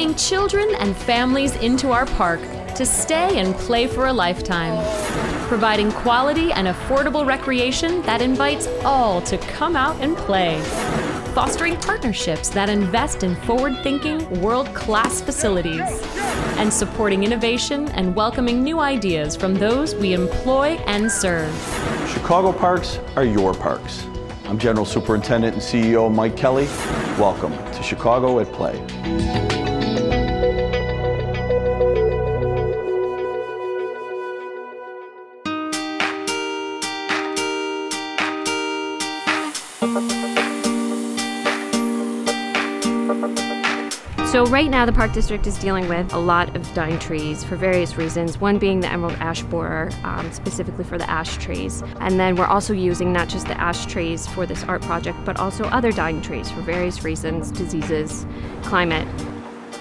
bringing children and families into our park to stay and play for a lifetime, providing quality and affordable recreation that invites all to come out and play, fostering partnerships that invest in forward-thinking, world-class facilities, and supporting innovation and welcoming new ideas from those we employ and serve. Chicago parks are your parks. I'm General Superintendent and CEO Mike Kelly. Welcome to Chicago at Play. So right now the Park District is dealing with a lot of dying trees for various reasons, one being the emerald ash borer, specifically for the ash trees. And then we're also using not just the ash trees for this art project, but also other dying trees for various reasons, diseases, climate.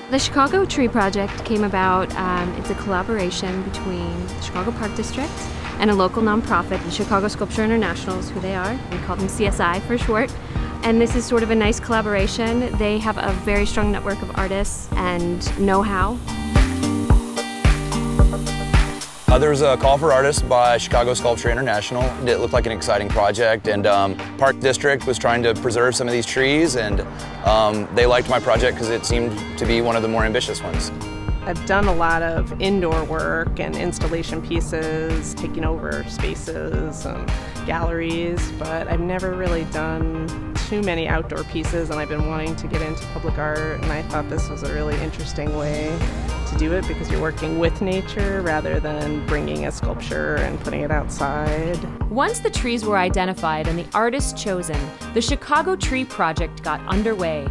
The Chicago Tree Project came about, it's a collaboration between the Chicago Park District and a local nonprofit, the Chicago Sculpture International is who they are. We call them CSI for short. And this is sort of a nice collaboration. They have a very strong network of artists and know-how. There was a call for artists by Chicago Sculpture International. It looked like an exciting project, and Park District was trying to preserve some of these trees, and they liked my project because it seemed to be one of the more ambitious ones. I've done a lot of indoor work and installation pieces, taking over spaces and galleries, but I've never really done too many outdoor pieces, and I've been wanting to get into public art, and I thought this was a really interesting way to do it because you're working with nature rather than bringing a sculpture and putting it outside. Once the trees were identified and the artists chosen, the Chicago Tree Project got underway.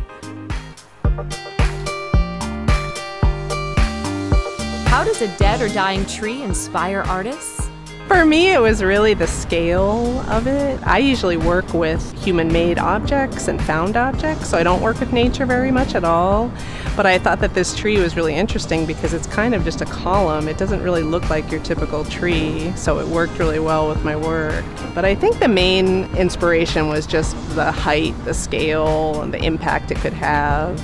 How does a dead or dying tree inspire artists? For me, it was really the scale of it. I usually work with human-made objects and found objects, so I don't work with nature very much at all. But I thought that this tree was really interesting because it's kind of just a column. It doesn't really look like your typical tree, so it worked really well with my work. But I think the main inspiration was just the height, the scale, and the impact it could have.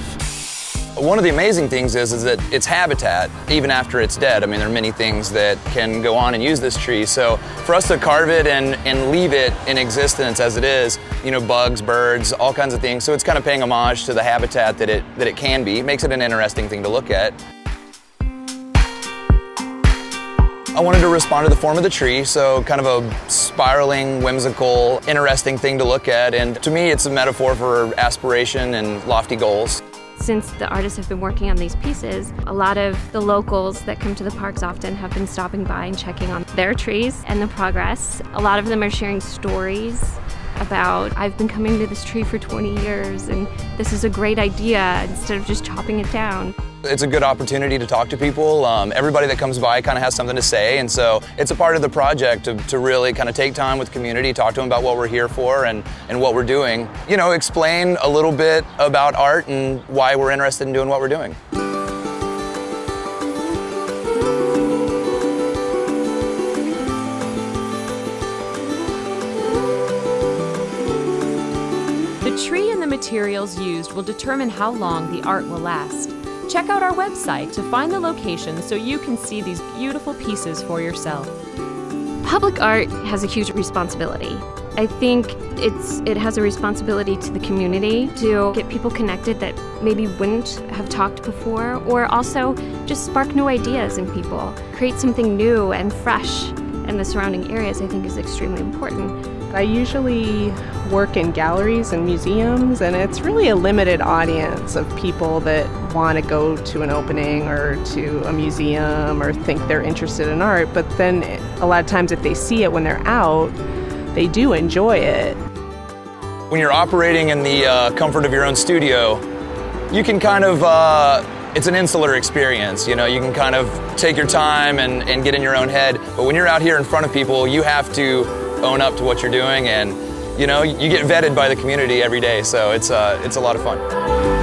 One of the amazing things is that it's habitat, even after it's dead. I mean, there are many things that can go on and use this tree. So for us to carve it and leave it in existence as it is, you know, bugs, birds, all kinds of things. So it's kind of paying homage to the habitat that it can be. It makes it an interesting thing to look at. I wanted to respond to the form of the tree, so kind of a spiraling, whimsical, interesting thing to look at. And to me, it's a metaphor for aspiration and lofty goals. Since the artists have been working on these pieces, a lot of the locals that come to the parks often have been stopping by and checking on their trees and the progress. A lot of them are sharing stories about, I've been coming to this tree for 20 years and this is a great idea instead of just chopping it down. It's a good opportunity to talk to people. Everybody that comes by kind of has something to say, and so it's a part of the project to really kind of take time with the community, talk to them about what we're here for and what we're doing. You know, explain a little bit about art and why we're interested in doing what we're doing. The tree and the materials used will determine how long the art will last. Check out our website to find the location so you can see these beautiful pieces for yourself. Public art has a huge responsibility. I think it has a responsibility to the community to get people connected that maybe wouldn't have talked before, or also just spark new ideas in people. Create something new and fresh in the surrounding areas, I think, is extremely important. I usually work in galleries and museums, and it's really a limited audience of people that want to go to an opening or to a museum or think they're interested in art, but then a lot of times if they see it when they're out, they do enjoy it. When you're operating in the comfort of your own studio, you can kind of, it's an insular experience, you know, you can kind of take your time and get in your own head, but when you're out here in front of people, you have to own up to what you're doing, and you know, you get vetted by the community every day, so it's a lot of fun.